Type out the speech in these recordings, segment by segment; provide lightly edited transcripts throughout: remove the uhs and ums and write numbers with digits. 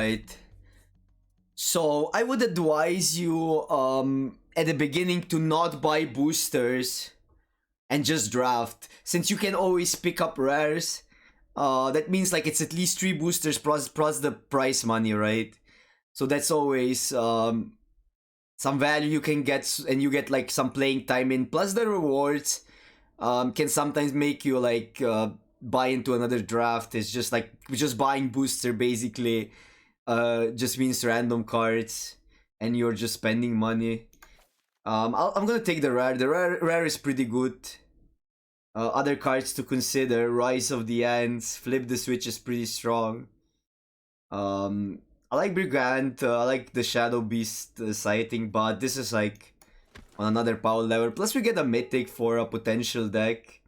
Alright. So I would advise you at the beginning to not buy boosters and just draft. Since you can always pick up rares. That means like it's at least 3 boosters plus the prize money, right? So that's always some value you can get, and you get like some playing time in. Plus the rewards can sometimes make you like buy into another draft. It's just like just buying booster basically just means random cards, and you're just spending money. I'm gonna take the rare. The rare is pretty good. Other cards to consider: Rise of the Ants, Flip the Switch is pretty strong. I like Brigand. I like the Shadow Beast sighting, but this is like on another power level. Plus, we get a mythic for a potential deck.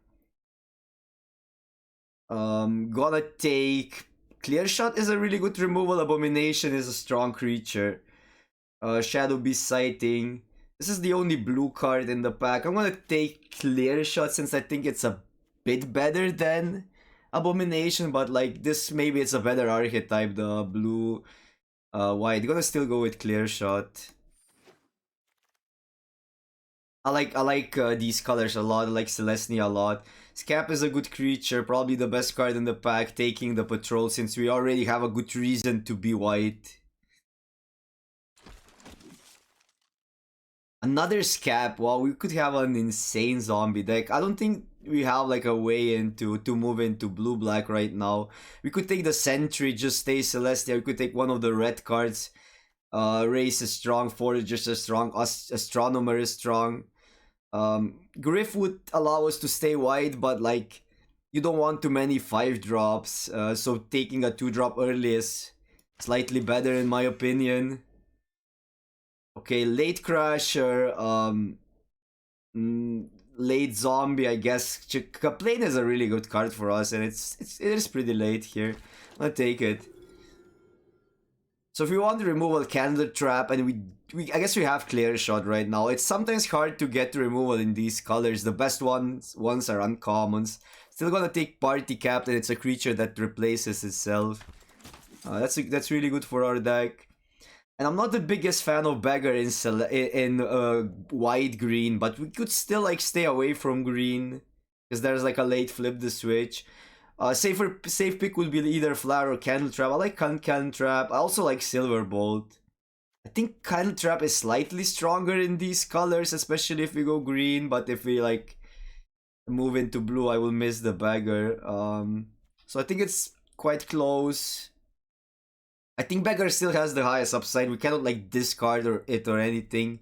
Gonna take Clear Shot is a really good removal. Abomination is a strong creature. Shadow Beast sighting. This is the only blue card in the pack. I'm gonna take Clear Shot since I think it's a bit better than Abomination, but like this, maybe it's a better archetype, the blue white. Gonna still go with Clear Shot. I like these colors a lot. I like Celestia a lot. Scap is a good creature, probably the best card in the pack, taking the patrol since we already have a good reason to be white. Another Scap. Wow, we could have an insane zombie deck. I don't think we have like a way into to move into blue-black right now. We could take the Sentry, just stay Celestia. We could take one of the red cards. Race is strong, Foragers is strong, Astronomer is strong. Griff would allow us to stay wide, but like you don't want too many 5-drops. So taking a 2-drop early is slightly better in my opinion. Okay, late Crasher, late Zombie, I guess. Kaplane is a really good card for us, and it is pretty late here. I'll take it. So if we want to remove a Candle Trap, and I guess we have Clear Shot right now. It's sometimes hard to get removal in these colors. The best ones are uncommons. Still gonna take Party Captain. It's a creature that replaces itself. That's really good for our deck. And I'm not the biggest fan of Beggar in white green, but we could still like stay away from green because there's like a late Flip the Switch. Safe pick would be either Flower or Candle Trap. I like Candle Trap. I also like Silver Bolt. I think Candle Trap is slightly stronger in these colors, especially if we go green. But if we like move into blue, I will miss the Beggar. So I think it's quite close. I think Beggar still has the highest upside. We cannot like discard it or anything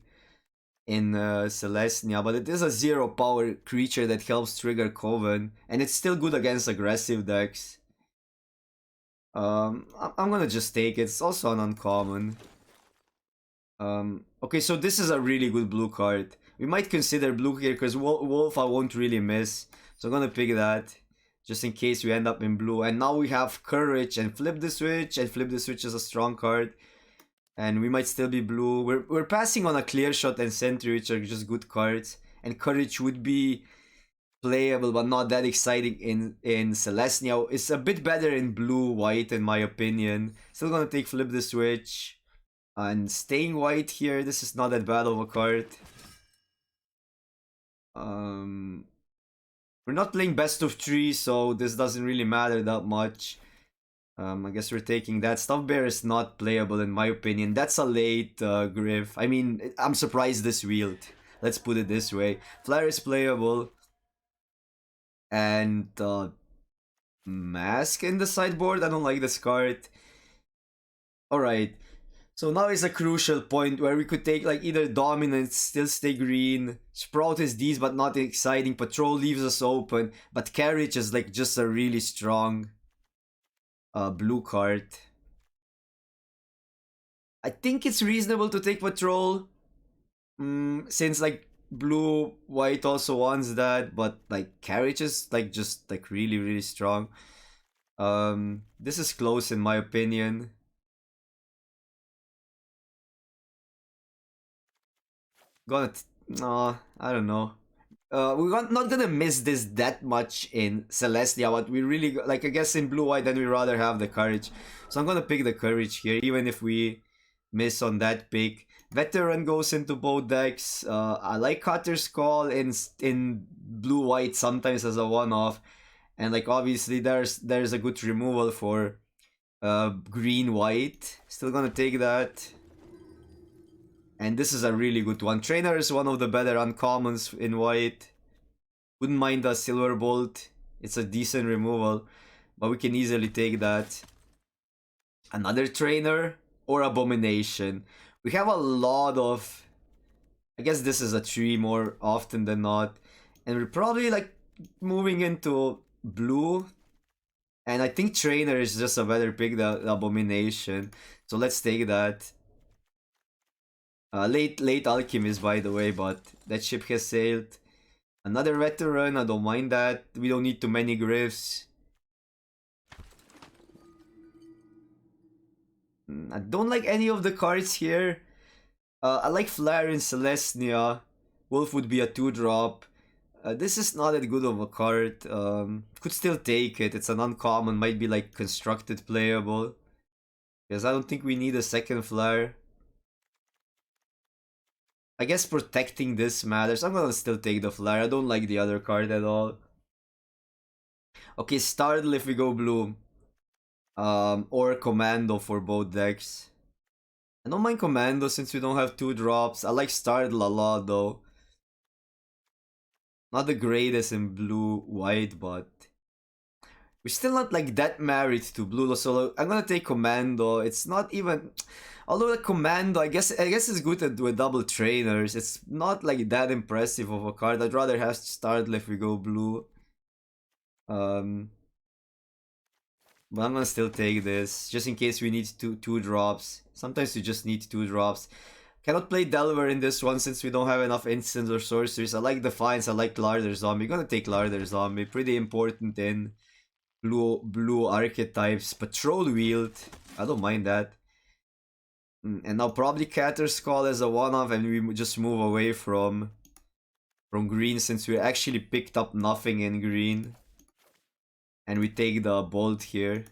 in Celestia, but it is a 0 power creature that helps trigger Coven, and it's still good against aggressive decks. I'm gonna just take it. It's also an uncommon. Okay, so this is a really good blue card. We might consider blue here because Wolf I won't really miss, so I'm gonna pick that just in case we end up in blue. And now we have Courage and Flip the Switch, and Flip the Switch is a strong card. And we might still be blue. We're passing on a Clear Shot and Sentry, which are just good cards. And Courage would be playable, but not that exciting in Celestia. It's a bit better in blue-white, in my opinion. Still gonna take Flip the Switch. And staying white here, this is not that bad of a card. We're not playing best of 3, so this doesn't really matter that much. I guess we're taking that. Stuff Bear is not playable in my opinion. That's a late Griff. I mean, I'm surprised this wheeled. Let's put it this way. Flare is playable. And Mask in the sideboard. I don't like this card. Alright. So now is a crucial point where we could take like either Dominance, still stay green. Sprout is these but not exciting. Patrol leaves us open. But Carriage is like just a really strong blue card. I think it's reasonable to take Patrol. Since like blue, white also wants that. But like Carriage is like just like really strong. This is close in my opinion. No, I don't know. not gonna miss this that much in Celestia, but we really like. I guess in blue white, then we rather have the courage. So I'm gonna pick the courage here, even if we miss on that pick. Veteran goes into both decks. I like Cutter's Call in blue white sometimes as a one off, and like obviously there's a good removal for green white. Still gonna take that. And this is a really good one. Trainer is one of the better uncommons in white. Wouldn't mind a Silver Bolt. It's a decent removal, but we can easily take that. Another Trainer or Abomination. We have a lot of... I guess this is a 3 more often than not. And we're probably like moving into blue. And I think Trainer is just a better pick than Abomination. So let's take that. Late Alchemist, by the way, but that ship has sailed. Another Veteran, I don't mind that. We don't need too many Glyphs. I don't like any of the cards here. I like Flare in Celestia. Wolf would be a 2-drop. This is not that good of a card. Could still take it. It's an uncommon. Might be like constructed playable. Because I don't think we need a second Flare. I guess protecting this matters. I'm gonna still take the Flare. I don't like the other card at all. Okay, Startle if we go blue. Or Commando for both decks. I don't mind Commando since we don't have 2-drops. I like Startle a lot though. Not the greatest in blue-white, but... We're still not like that married to blue, so I'm gonna take Commando. It's not even... Although the Commando, I guess it's good with double trainers. It's not like that impressive of a card. I'd rather have Startle if we go blue. But I'm gonna still take this, just in case we need two drops. Sometimes we just need 2 drops. Cannot play Delver in this one since we don't have enough instants or sorceries. I like Defiance, I like Larder Zombie. Gonna take Larder Zombie. Pretty important in blue archetypes. Patrol Wield, I don't mind that. And now probably Catter's Call as a one-off, and we just move away from green since we actually picked up nothing in green. And we take the Bolt here.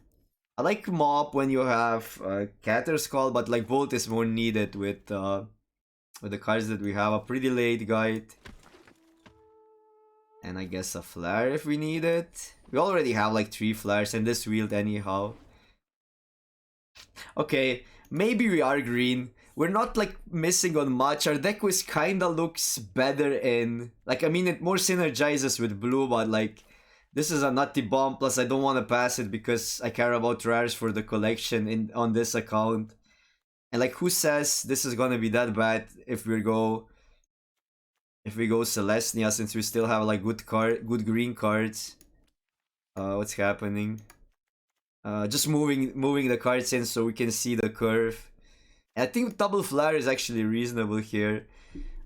I like Mop when you have Catter's Call, but like Bolt is more needed with the cards that we have. A pretty late guide. And I guess a Flare if we need it. We already have like 3 Flares and this wield anyhow. Okay, maybe we are green. We're not like missing on much. Our deck was kinda looks better in... Like, I mean, it more synergizes with blue, but like... This is a nutty bomb, plus I don't want to pass it because I care about rares for the collection on this account. And like, who says this is gonna be that bad if we go Celestia, since we still have like good green cards. What's happening? Just moving the cards in so we can see the curve. And I think double Flare is actually reasonable here.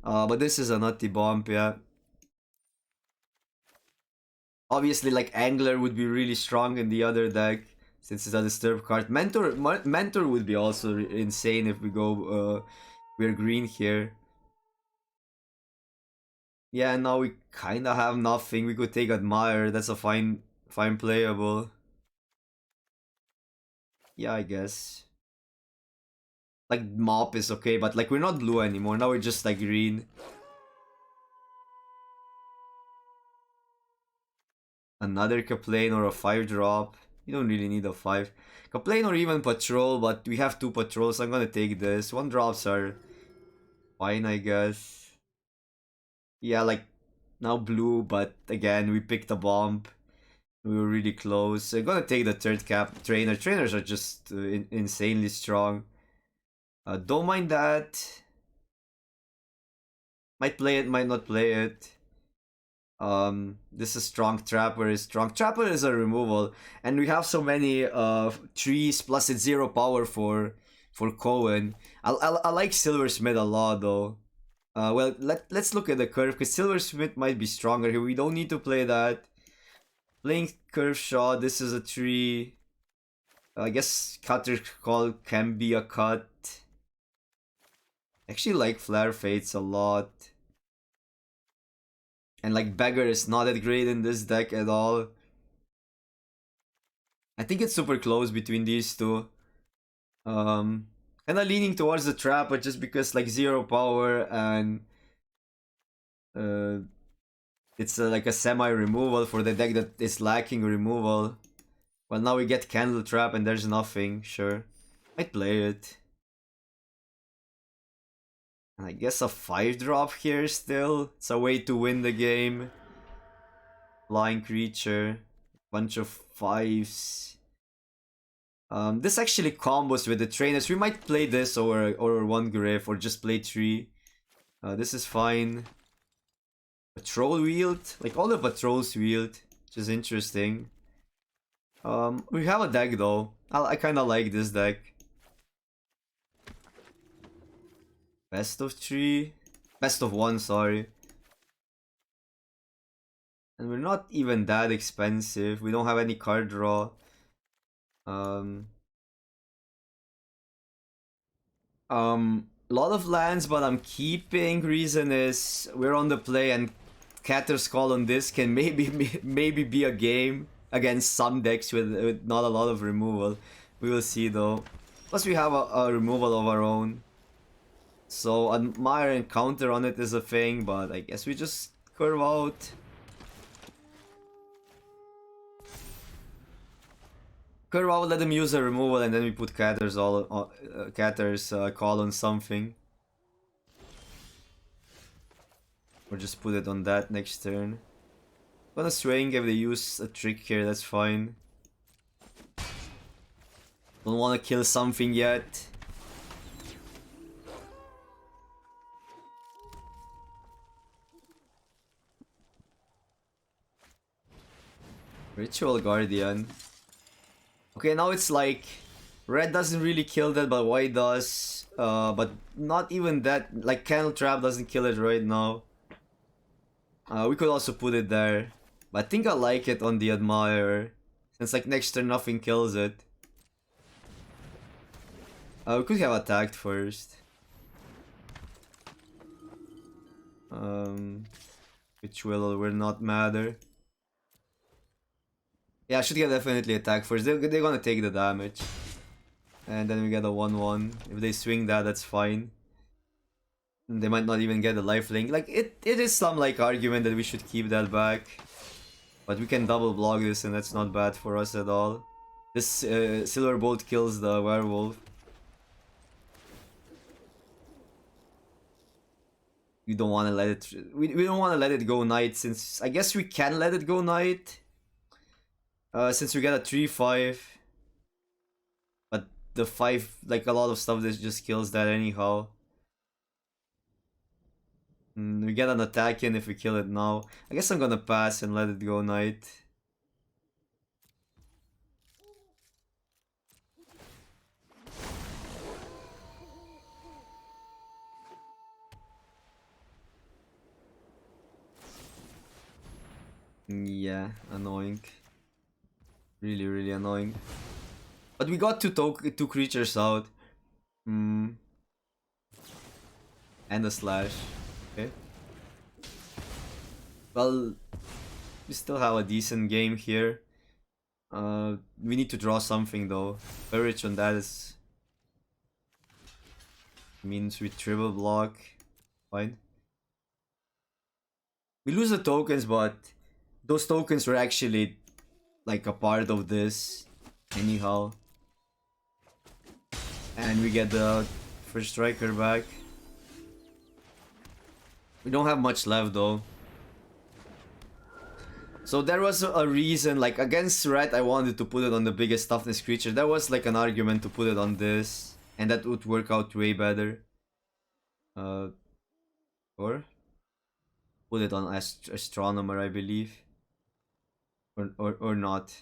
But this is a nutty bomb, yeah. Obviously, like, Angler would be really strong in the other deck, since it's a disturb card. Mentor would be also insane if we go, we're green here. Yeah, now we kinda have nothing. We could take Admire, that's a fine playable. Yeah, I guess. Like, Mop is okay, but like, we're not blue anymore, now we're just like green. Another Kaplane or a 5-drop. You don't really need a 5. Kaplane or even Patrol, but we have 2 Patrols. I'm gonna take this. 1-drops are fine, I guess. Yeah, like, now blue, but again, we picked a bomb. We were really close. I'm gonna take the 3rd cap trainer. Trainers are just insanely strong. Don't mind that. Might play it, might not play it. This is Strong Trapper. Strong Trapper is a removal, and we have so many trees, plus it's 0 power for Cohen. I like Silversmith a lot though. Well, let's look at the curve, because Silversmith might be stronger here. We don't need to play that. Playing Curve Shot, this is a tree. I guess Cutter Call can be a cut. Actually like Flare Fates a lot. And like Beggar is not that great in this deck at all. I think it's super close between these two. Kinda leaning towards the trap, but just because like 0 power and uh, it's like a semi-removal for the deck that is lacking removal. Well, now we get Candle Trap and there's nothing, sure. I'd play it. And I guess a 5-drop here still. It's a way to win the game. Flying creature. Bunch of 5s. This actually combos with the trainers. We might play this or 1 Griff or just play 3. This is fine. Patrol Wield? Like all the patrols wield, which is interesting. We have a deck though. I kinda like this deck. Best of 3? Best of 1, sorry. And we're not even that expensive. We don't have any card draw. Lot of lands, but I'm keeping. Reason is we're on the play, and Catter's Call on this can maybe be a game against some decks with not a lot of removal. We will see though. Plus we have a removal of our own. So Admire and counter on it is a thing, but I guess we just curve out. Curve out, let them use a removal, and then we put Catter's Call on something. Or just put it on that next turn. Gonna swing if they use a trick here, that's fine. Don't wanna kill something yet. Ritual Guardian. Okay, now it's like red doesn't really kill that, but white does. But not even that. Like Candle Trap doesn't kill it right now. We could also put it there, but I think I like it on the Admirer, since like next turn nothing kills it. We could have attacked first. Which will not matter. Yeah, I should get definitely attack first. They're gonna take the damage. And then we get a 1-1. If they swing that, that's fine. They might not even get a lifelink. Like, it is some, like, argument that we should keep that back. But we can double block this, and that's not bad for us at all. This Silver Bolt kills the werewolf. We don't want to let it... We don't want to let it go knight, since... I guess we can let it go knight. Since we get a 3-5. But the 5... Like, a lot of stuff that just kills that anyhow. We get an attack in if we kill it now. I guess I'm gonna pass and let it go knight. Yeah, annoying. Really, really annoying. But we got two creatures out. And a slash. Okay. Well, we still have a decent game here. We need to draw something though. Courage on that is... means we triple block. Fine. We lose the tokens, but those tokens were actually like a part of this anyhow. And we get the first striker back. We don't have much left though. So there was a reason, like against red I wanted to put it on the biggest toughness creature. There was like an argument to put it on this, and that would work out way better. Or put it on astronomer, I believe. Or not.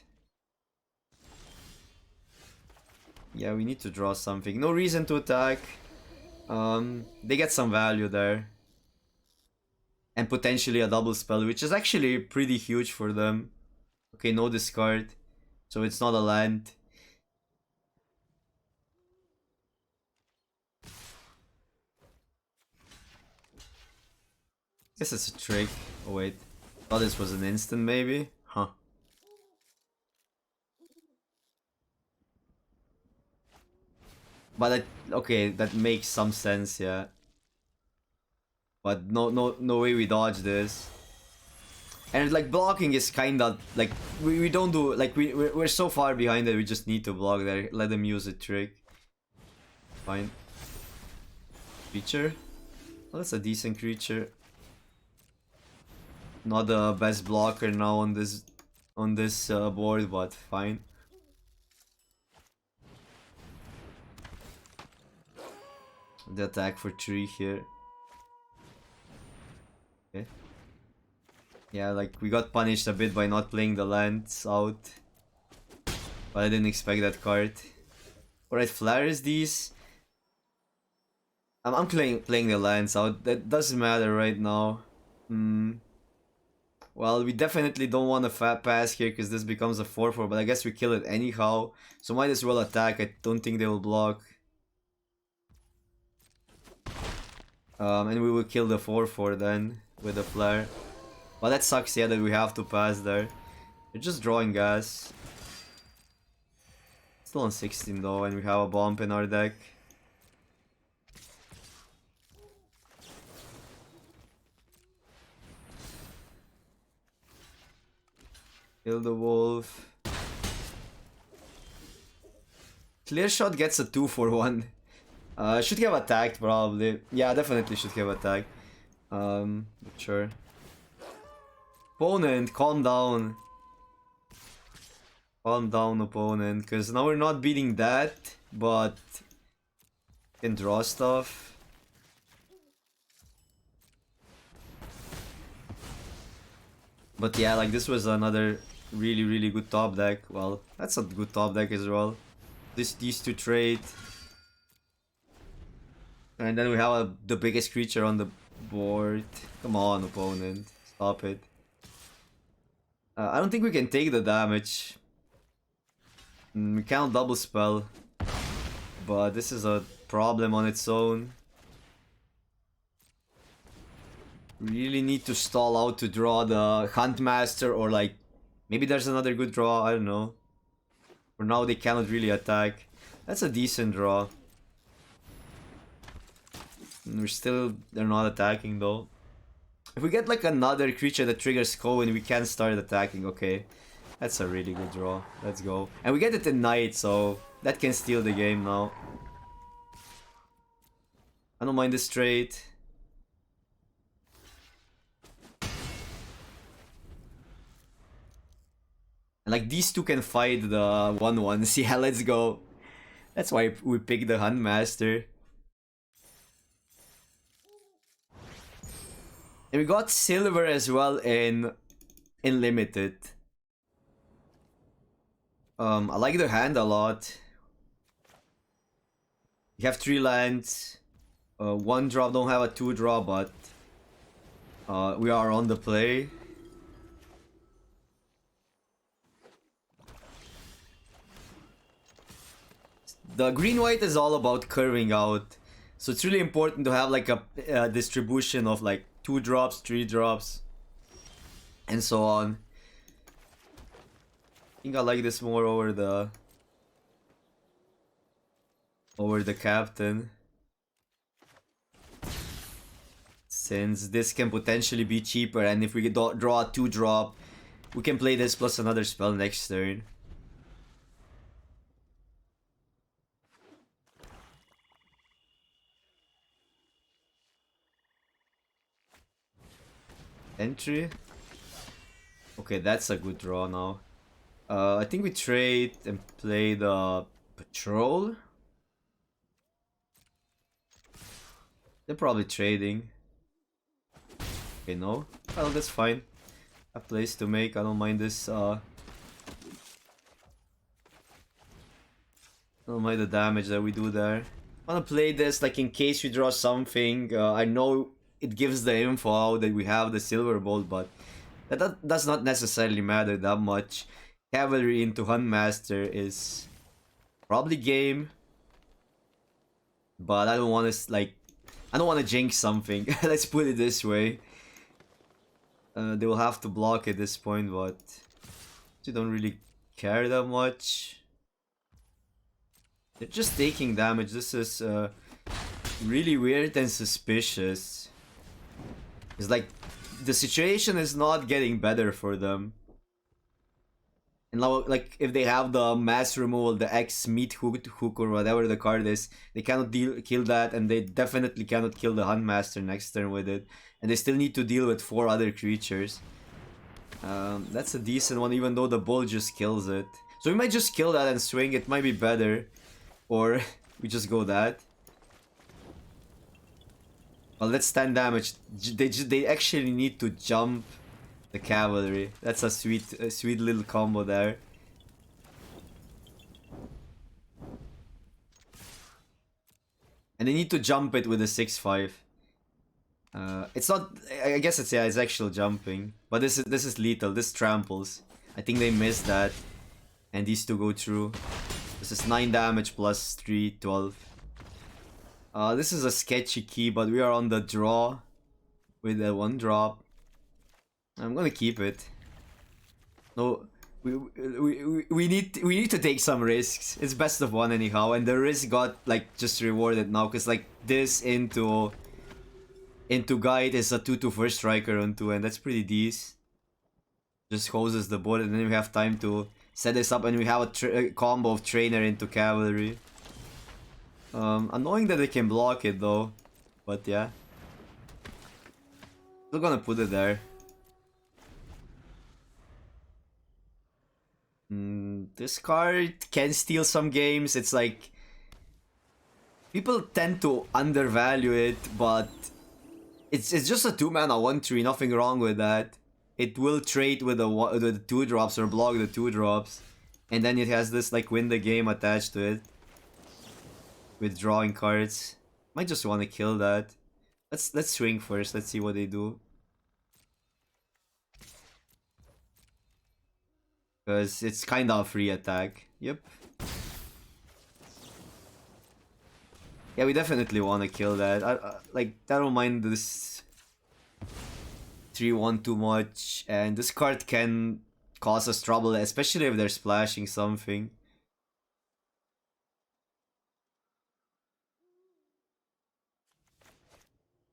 Yeah, we need to draw something. No reason to attack. They get some value there. And potentially a double spell, which is actually pretty huge for them. Okay, no discard. So it's not a land. Guess it's a trick. Oh wait. Thought this was an instant, maybe? Huh. But okay, that makes some sense, yeah. But no way we dodge this. And like blocking is kinda like we don't do like we're so far behind that we just need to block there. Let them use a trick. Fine. Creature? Well, that's a decent creature. Not the best blocker now on this board, but fine. The attack for 3 here. Okay. Yeah, like we got punished a bit by not playing the lands out. But I didn't expect that card. Alright, flares these. I'm playing the lands out. That doesn't matter right now. Well, we definitely don't want a fat pass here because this becomes a 4-4, but I guess we kill it anyhow. So might as well attack. I don't think they will block. And we will kill the 4-4 then with the flare. Well, that sucks, yeah, that we have to pass there. We're just drawing gas. Still on 16 though, and we have a bump in our deck. Kill the wolf. Clear shot gets a 2-for-1. Should have attacked probably. Yeah, definitely should have attacked. But sure. Opponent, calm down. Calm down, opponent, because now we're not beating that, but can draw stuff. But yeah, like this was another really good top deck. Well, that's a good top deck as well. These two trade. And then we have the biggest creature on the board. Come on, opponent. Stop it. I don't think we can take the damage. We can't double spell. But this is a problem on its own. Really need to stall out to draw the Huntmaster, or like maybe there's another good draw, I don't know. For now they cannot really attack. That's a decent draw. They're not attacking though. If we get like another creature that triggers Cohen, we can start attacking, okay. That's a really good draw. Let's go. And we get it in night, so that can steal the game now. I don't mind this trade. And like these two can fight the 1/1s. Yeah, let's go. That's why we picked the Huntmaster. And we got silver as well in limited. I like the hand a lot. We have 3 lands. 1 drop, don't have a 2 draw, but we are on the play. The green-white is all about curving out. So it's really important to have like a distribution of like 2 drops, 3 drops, and so on. I think I like this more over the captain. Since this can potentially be cheaper, and if we draw a 2 drop, we can play this plus another spell next turn. Entry. Okay, that's a good draw now. I think we trade and play the patrol. They're probably trading. Okay, no. Well, that's fine. A place to make. I don't mind this. I don't mind the damage that we do there. I wanna play this like in case we draw something. I know it gives the info out that we have the silver bolt, but that does not necessarily matter that much. Cavalry into Huntmaster is probably game, but I don't want to jinx something. Let's put it this way. They will have to block at this point, but they don't really care that much. They're just taking damage. This is really weird and suspicious. It's like the situation is not getting better for them. And now, like, if they have the mass removal, the X meat hook or whatever the card is, they cannot kill that, and they definitely cannot kill the Huntmaster next turn with it. And they still need to deal with 4 other creatures. That's a decent one, even though the bull just kills it. So we might just kill that and swing. It might be better. Or we just go that. Well, let's 10 damage. They actually need to jump the cavalry. That's a sweet little combo there. And they need to jump it with a 6-5. It's not. I guess it's it's actual jumping, but this is lethal. This tramples. I think they missed that, and these two go through. This is 9 damage plus 3, 12. This is a sketchy key, but we are on the draw with a 1-drop. I'm gonna keep it. No, we need to take some risks. It's best of 1 anyhow, and the risk got like just rewarded now, because like this into guide is a 2/2 first striker on 2, and that's pretty decent. Just hoses the board, and then we have time to set this up, and we have a combo of trainer into cavalry. Annoying that they can block it though, but yeah. Still gonna put it there. This card can steal some games. It's like people tend to undervalue it, but it's just a 2-mana 1/3. Nothing wrong with that. It will trade with the 2-drops or block the 2-drops, and then it has this like win the game attached to it with drawing cards. Might just want to kill that. Let's swing first. Let's see what they do. Because it's kind of a free attack. Yep. Yeah, we definitely want to kill that. I don't mind this 3/1 too much. And this card can cause us trouble, especially if they're splashing something.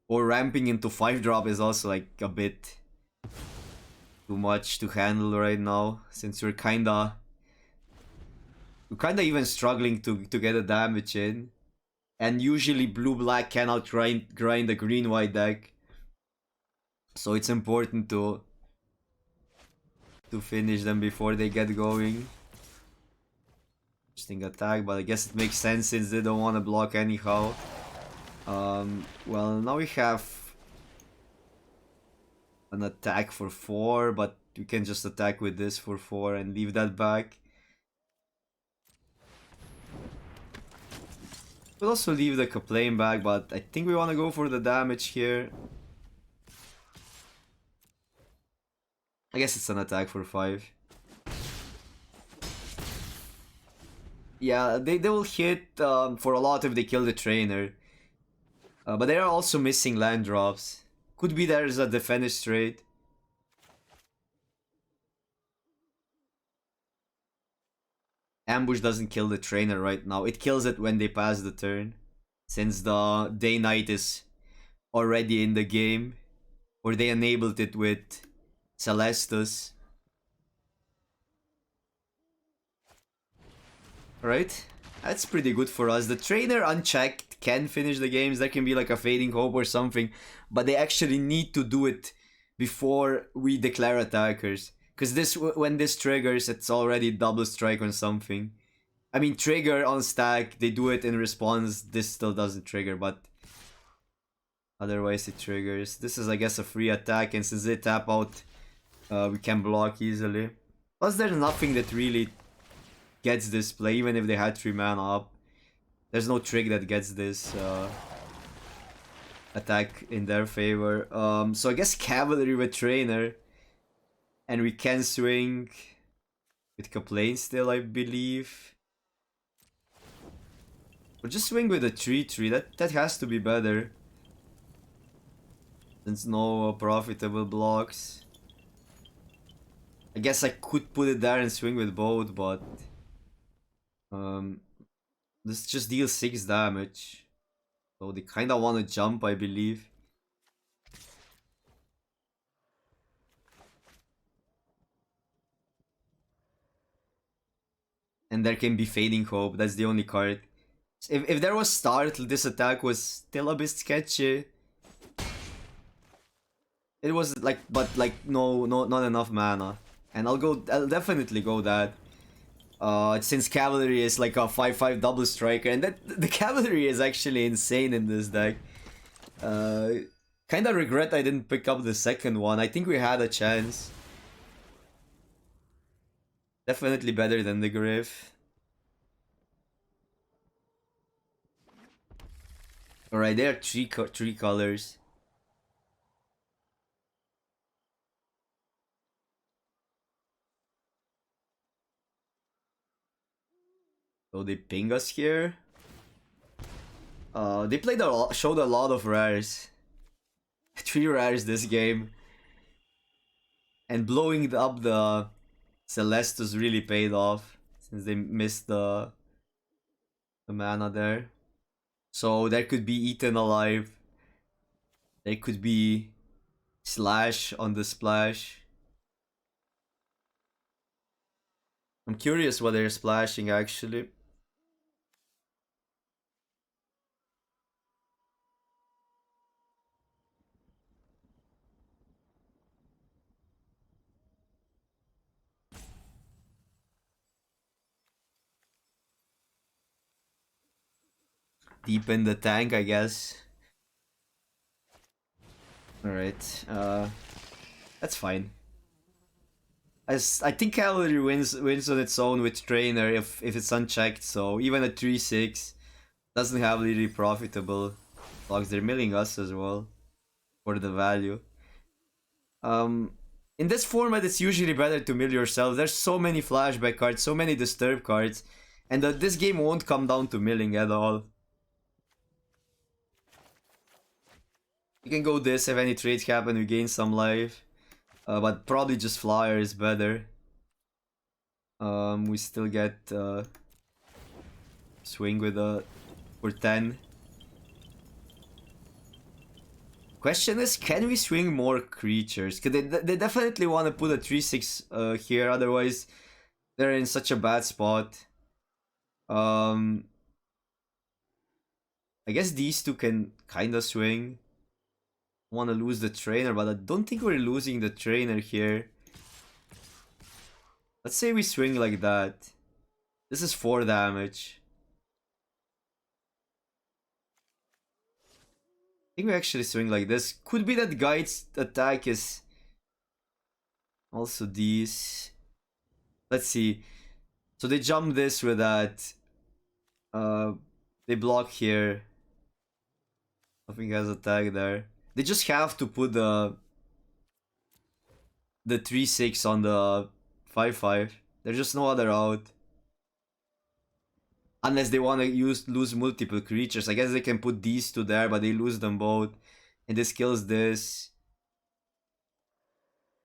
Or ramping into 5-drop is also like a bit too much to handle right now, since we're kinda even struggling to get a damage in. And usually blue-black cannot grind the green-white deck. So it's important to finish them before they get going. Interesting attack, but I guess it makes sense since they don't want to block anyhow. Well, now we have an attack for 4, but we can just attack with this for 4 and leave that back. We'll also leave the Kaplane back, but I think we want to go for the damage here. I guess it's an attack for 5. Yeah, they will hit for a lot if they kill the trainer. But they are also missing land drops. Could be there's a defense trade. Ambush doesn't kill the trainer right now. It kills it when they pass the turn. Since the Day-Night is already in the game. Or they enabled it with Celestus. Right? That's pretty good for us. The trainer unchecked can finish the games. There can be like a fading hope or something. But they actually need to do it before we declare attackers. Because when this triggers, it's already double strike on something. I mean, trigger on stack, they do it in response. This still doesn't trigger, but otherwise it triggers. This is, I guess, a free attack, and since they tap out, we can block easily. Plus, there's nothing that really gets this play, even if they had 3 mana up. There's no trick that gets this attack in their favor. So I guess cavalry with trainer. And we can swing with Kaplane still, I believe. Or just swing with a 3/3. That has to be better. Since no profitable blocks. I guess I could put it there and swing with both, but this just deals 6 damage. So they kinda wanna jump, I believe. And there can be Fading Hope, that's the only card. If there was Startle, this attack was still a bit sketchy. It was like, but like, no, not enough mana. And I'll definitely go that. Since Cavalry is like a 5/5 double striker, and that the Cavalry is actually insane in this deck. Kinda regret I didn't pick up the second one. I think we had a chance. Definitely better than the Griff. Alright, there are three colors. So they ping us here. They showed a lot of rares. 3 rares this game. And blowing up the Celestus really paid off, since they missed the mana there. So there could be Eaten Alive. There could be Slash on the splash. I'm curious what they're splashing actually. Deepen the tank, I guess. Alright, that's fine. I think Cavalry wins on its own with Trainer if it's unchecked, so even a 3/6 doesn't have really profitable blocks. They're milling us as well for the value. In this format, it's usually better to mill yourself. There's so many flashback cards, so many disturb cards, and this game won't come down to milling at all. You can go this if any trades happen, we gain some life. But probably just Flyer is better. We still get swing with for 10. Question is, can we swing more creatures? Cause they definitely want to put a 3/6 here, otherwise they're in such a bad spot. I guess these two can kinda swing. Want to lose the trainer, but I don't think we're losing the trainer here. Let's say we swing like that. This is 4 damage. I think we actually swing like this. Could be that Guide's attack is also these. Let's see. So they jump this with that. They block here. Nothing has attack there. They just have to put the 3/6 on the 5/5. There's just no other out. Unless they want to lose multiple creatures. I guess they can put these two there, but they lose them both. And this kills this.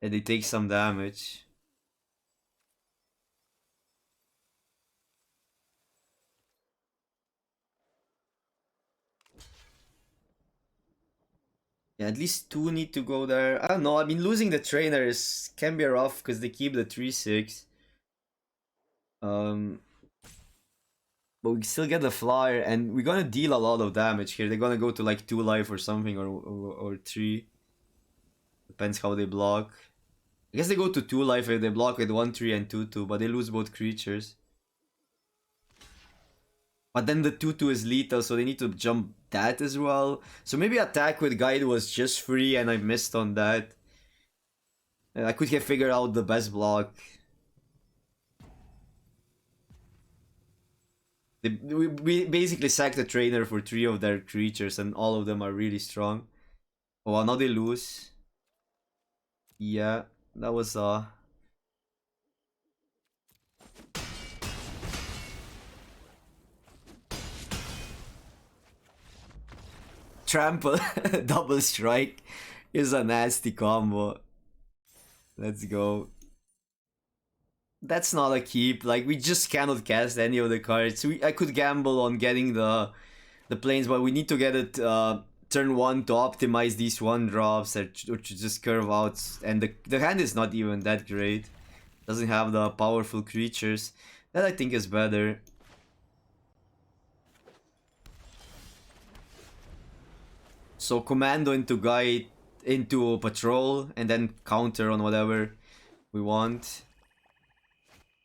And they take some damage. Yeah, at least 2 need to go there. I don't know. I mean, losing the trainer can be rough because they keep the 3/6. But we still get the flyer, and we're gonna deal a lot of damage here. They're gonna go to like 2 life or something, or 3. Depends how they block. I guess they go to 2 life if they block with 1/3 and 2/2, but they lose both creatures. But then the 2/2 is lethal, so they need to jump that as well. So maybe attack with guide was just free and I missed on that. I could have figured out the best block. We basically sacked the trainer for 3 of their creatures and all of them are really strong. Oh, well, now they lose. Yeah, that was Trample double strike is a nasty combo. Let's go. That's not a keep. Like, we just cannot cast any of the cards. I could gamble on getting the planes, but we need to get it turn 1 to optimize these 1-drops or to just curve out. And the hand is not even that great. Doesn't have the powerful creatures. That I think is better. So commando into guide, into patrol, and then counter on whatever we want.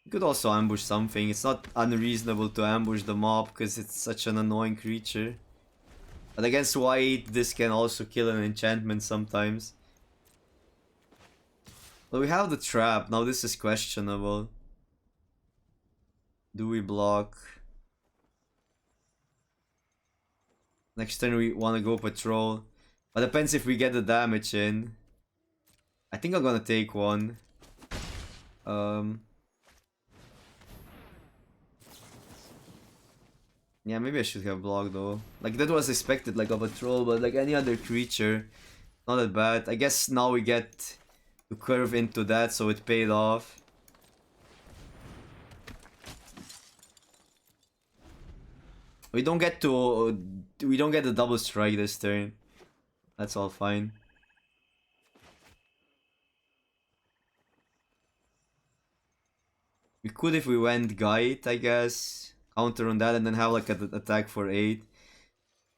You could also ambush something. It's not unreasonable to ambush the mob because it's such an annoying creature. But against white, this can also kill an enchantment sometimes. But we have the trap. Now this is questionable. Do we block? Next turn we want to go patrol. But depends if we get the damage in. I think I'm gonna take one. Yeah, maybe I should have blocked though. Like, that was expected, like a patrol, but like any other creature, not that bad. I guess now we get to curve into that, so it paid off. We don't get the double strike this turn. That's all fine. We could if we went guide, I guess. Counter on that and then have like an attack for 8.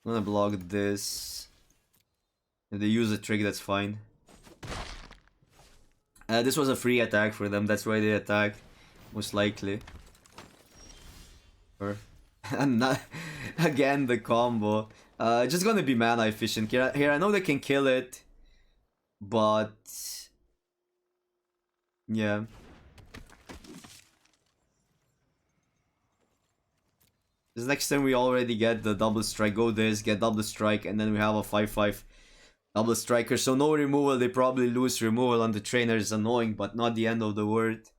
I'm gonna block this. If they use a trick, that's fine. This was a free attack for them, that's why they attacked. Most likely. Or and not, again the combo. Just gonna be mana efficient. Here I know they can kill it. But yeah. This next turn we already get the double strike. Go this, get double strike, and then we have a 5/5 double striker. So no removal. They probably lose removal on the trainer. Is annoying, but not the end of the world.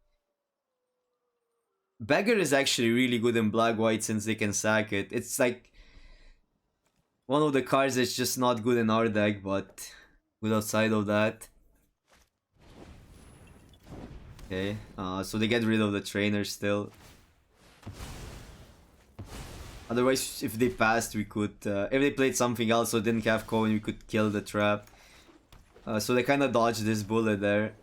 Beggar is actually really good in black-white since they can sack it. It's like one of the cards that's just not good in our deck, but good outside of that. Okay, so they get rid of the trainer still. Otherwise, if they passed, we could... if they played something else or didn't have Cohen, we could kill the trap. So they kind of dodged this bullet there.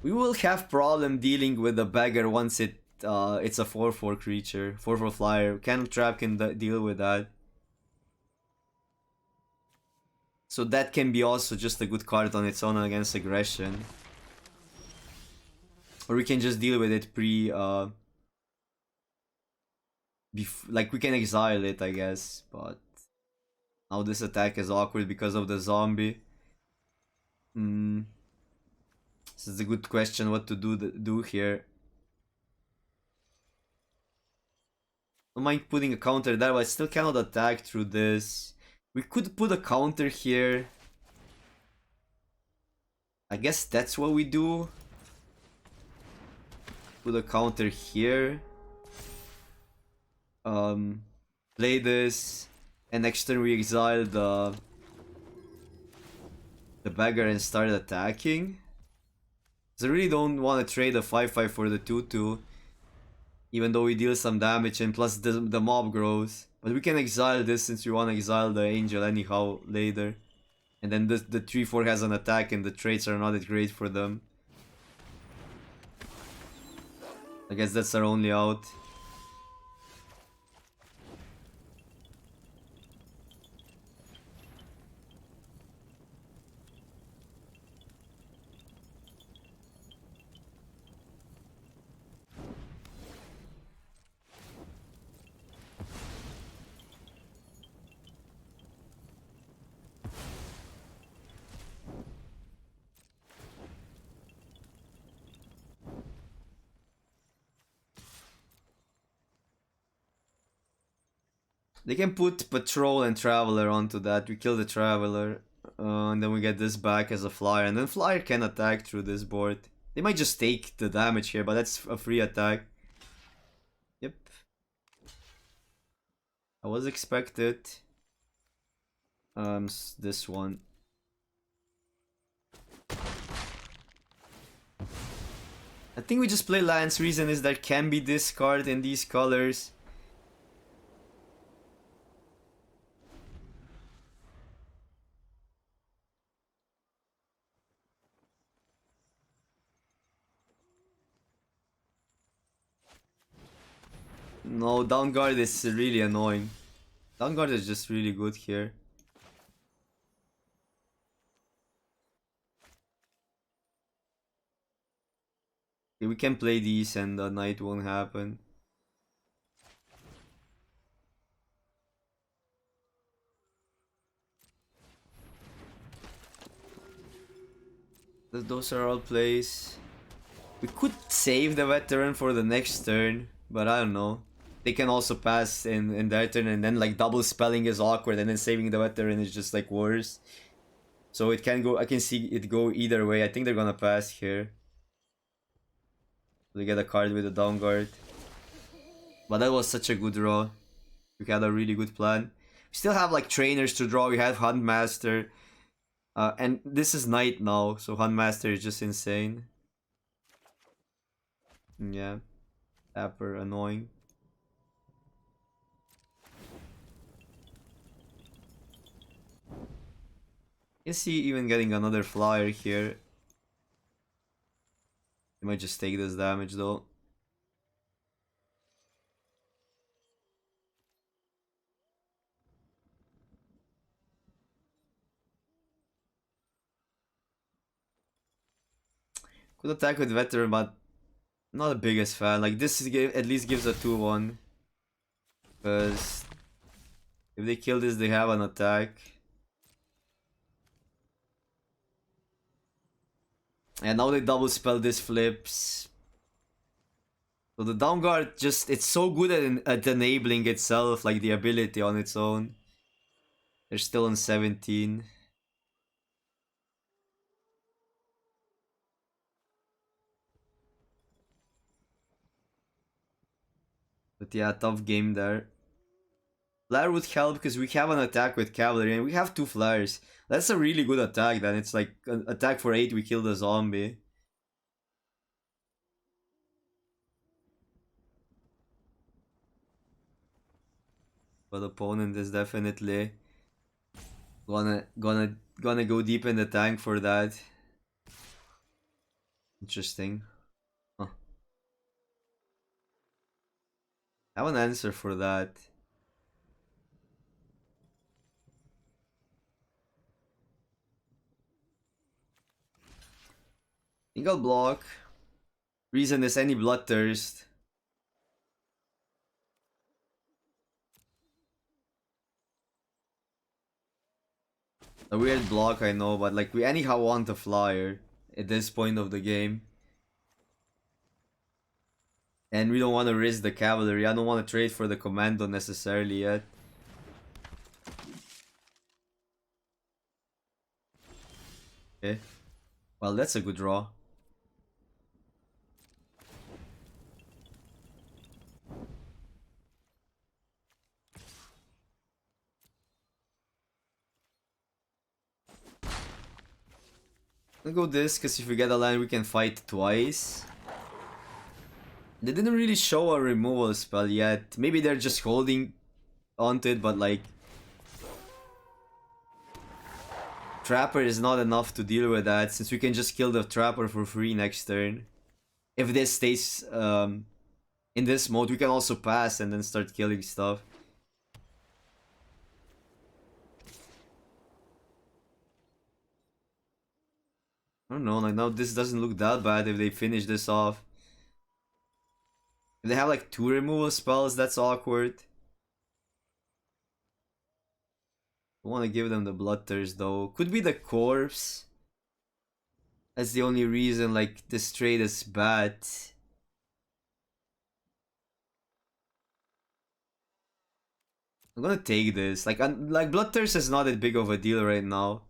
We will have problem dealing with the beggar once it's a 4/4 creature, 4/4 flyer. Cannon Trap can deal with that. So that can be also just a good card on its own against aggression. Or we can just deal with it like we can exile it, I guess, but now this attack is awkward because of the zombie. This is a good question what to do here. I don't mind putting a counter there, but I still cannot attack through this. We could put a counter here. I guess that's what we do. Put a counter here. Play this, and next turn we exile the beggar and start attacking. So I really don't want to trade a 5/5 for the 2/2, even though we deal some damage and plus the mob grows. But we can exile this since we want to exile the angel anyhow later. And then the 3/4 has an attack and the traits are not that great for them. I guess that's our only out. They can put Patrol and Traveler onto that. We kill the Traveler. And then we get this back as a Flyer. And then Flyer can attack through this board. They might just take the damage here, but that's a free attack. Yep. I was expected. This one. I think we just play lands. Reason is there can be discard in these colors. No, down guard is really annoying. Down guard is just really good here. Okay, we can play these and the night won't happen. Those are all plays. We could save the veteran for the next turn, but I don't know. They can also pass in their turn, and then like double spelling is awkward, and then saving the veteran is just like worse. So it can go. I can see it go either way. I think they're gonna pass here. They get a card with a down guard. But that was such a good draw. We had a really good plan. We still have like trainers to draw. We have Huntmaster. And this is night now, so Huntmaster is just insane. Yeah. Dapper, annoying. Is he even getting another flyer here? He might just take this damage though. Could attack with veteran, but not the biggest fan. Like this is at least gives a 2-1. Because if they kill this, they have an attack. And now they double spell this flips. So the down guard just, it's so good at enabling itself, like the ability on its own. They're still on 17. But yeah, tough game there. Flare would help because we have an attack with cavalry and we have 2 flares. That's a really good attack then. It's like an attack for 8, we kill the zombie. But opponent is definitely gonna go deep in the tank for that. Interesting. Huh. I have an answer for that. Single block. Reason is any bloodthirst. A weird block, I know, but like we anyhow want a flyer at this point of the game. And we don't want to risk the cavalry. I don't want to trade for the commando necessarily yet. Okay. Well, that's a good draw. I'll go this, because if we get a land, we can fight twice. They didn't really show a removal spell yet. Maybe they're just holding onto it, but like... Trapper is not enough to deal with that, since we can just kill the Trapper for free next turn. If this stays in this mode, we can also pass and then start killing stuff. I don't know, like now this doesn't look that bad if they finish this off. If they have like 2 removal spells, that's awkward. I want to give them the Bloodthirst though. Could be the Corpse. That's the only reason like this trade is bad. I'm gonna take this. Like Bloodthirst is not that big of a deal right now.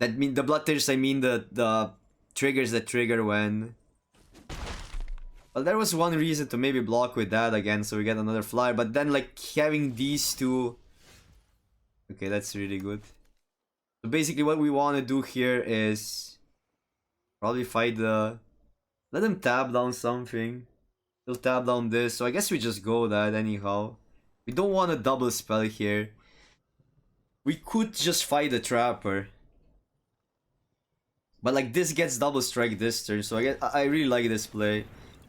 That mean the Bloodthirst, I mean the triggers that trigger when... Well, there was one reason to maybe block with that again, so we get another flyer. But then like having these 2... Okay, that's really good. So basically what we want to do here is... Probably fight the Let them tap down something. They'll tap down this, so I guess we just go that anyhow. We don't want a double spell here. We could just fight the Trapper. But like this gets double strike this turn, so I really like this play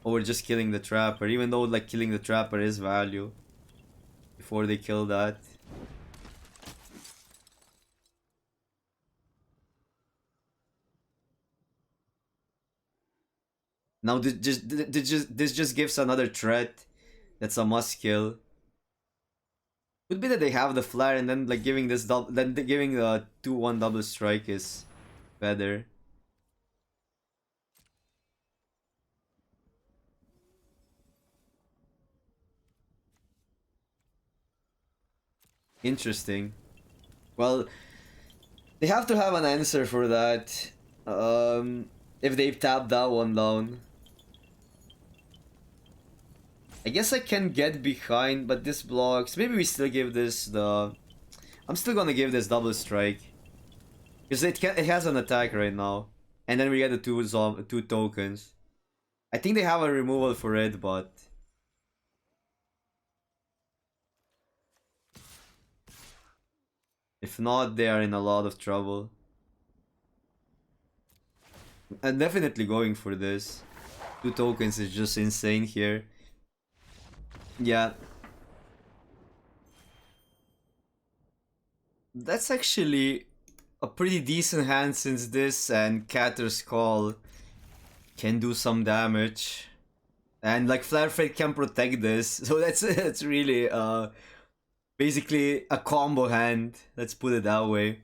over just killing the Trapper, even though like killing the Trapper is value before they kill that. Now this just gives another threat. That's a must kill. Could be that they have the flare and then like giving this double, then giving the 2-1 double strike is better. Interesting. Well, they have to have an answer for that. If they tap that one down. I guess I can get behind, but this blocks. Maybe we still give this the... I'm still gonna give this double strike. Because it has an attack right now. And then we get the two tokens. I think they have a removal for it, but... if not, they are in a lot of trouble. I'm definitely going for this. 2 tokens is just insane here. Yeah. That's actually a pretty decent hand since this and Catter's Call can do some damage. And like Flare Fate can protect this. So that's really basically a combo hand. Let's put it that way.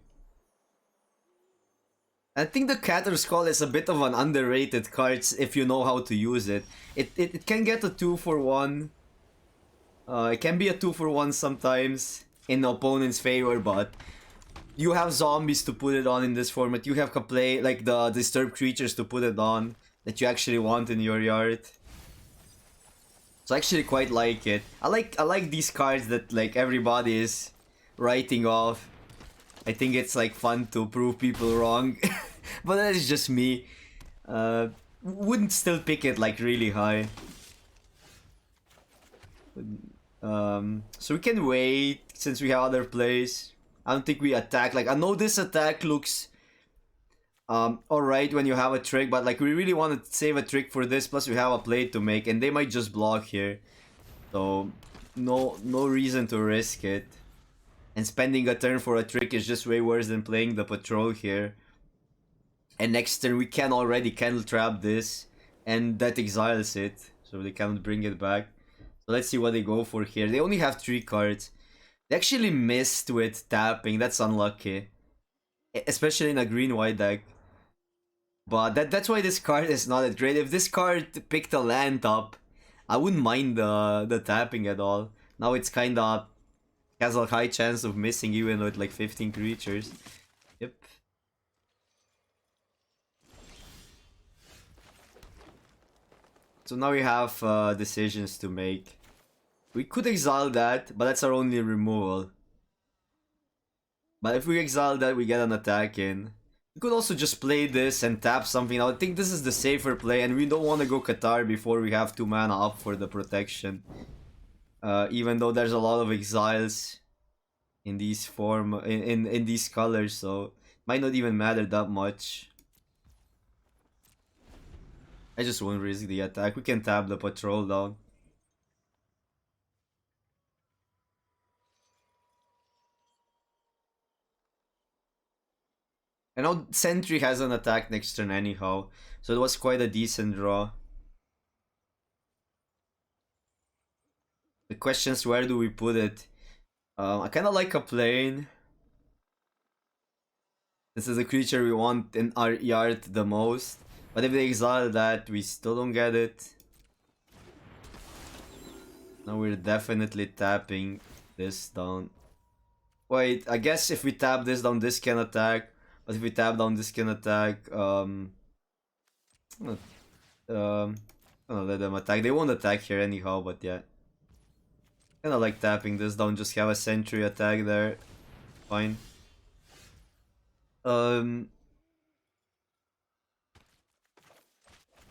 I think the Catter's Call is a bit of an underrated card if you know how to use it. It can get a 2-for-1. It can be a 2-for-1 sometimes in the opponent's favor, but you have zombies to put it on in this format. You have like the disturbed creatures to put it on that you actually want in your yard. So I actually quite like it. I like these cards that like everybody is writing off. I think it's like fun to prove people wrong. But that is just me. Wouldn't still pick it like really high. So we can wait since we have other plays. I don't think we attack. Like I know this attack looks alright when you have a trick, but like we really want to save a trick for this, plus we have a play to make and they might just block here. So no reason to risk it. And spending a turn for a trick is just way worse than playing the patrol here. And next turn we can already candle trap this and that exiles it, so they cannot bring it back. So let's see what they go for here. They only have 3 cards. They actually missed with tapping. That's unlucky. Especially in a green-white deck. But that's why this card is not that great. If this card picked a land up, I wouldn't mind the tapping at all. Now it's kinda... has a high chance of missing even with like 15 creatures. Yep. So now we have decisions to make. We could exile that, but that's our only removal. But if we exile that, we get an attack in. We could also just play this and tap something. I think this is the safer play, and we don't want to go Qatar before we have 2 mana up for the protection. Even though there's a lot of exiles in these in these colors, so might not even matter that much. I just won't risk the attack. We can tap the patrol down. I know Sentry has an attack next turn anyhow, so it was quite a decent draw. The question is, where do we put it? I kind of like a plane. This is a creature we want in our yard the most. But if they exile that, we still don't get it. Now we're definitely tapping this down. Wait, I guess if we tap this down, this can attack. But if we tap down, this can attack. I'm gonna let them attack. They won't attack here anyhow, but yeah. Kinda like tapping this down, just have a sentry attack there. Fine.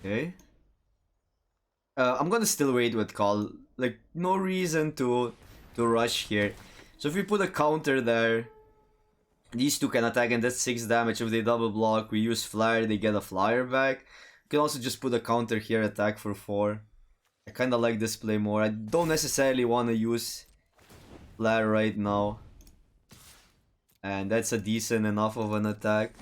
Okay. I'm gonna still wait with call. Like, no reason to rush here. So if we put a counter there, these two can attack and that's 6 damage. If they double block, we use flyer, they get a flyer back. You can also just put a counter here, attack for 4. I kinda like this play more. I don't necessarily want to use flare right now. And that's a decent enough of an attack.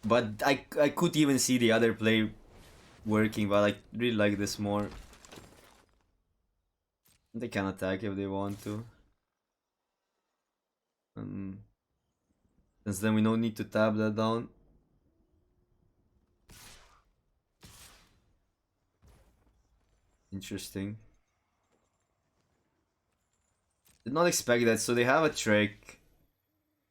But I could even see the other play working, but I really like this more. They can attack if they want to. Since then we don't need to tap that down. Interesting. Did not expect that, so they have a trick.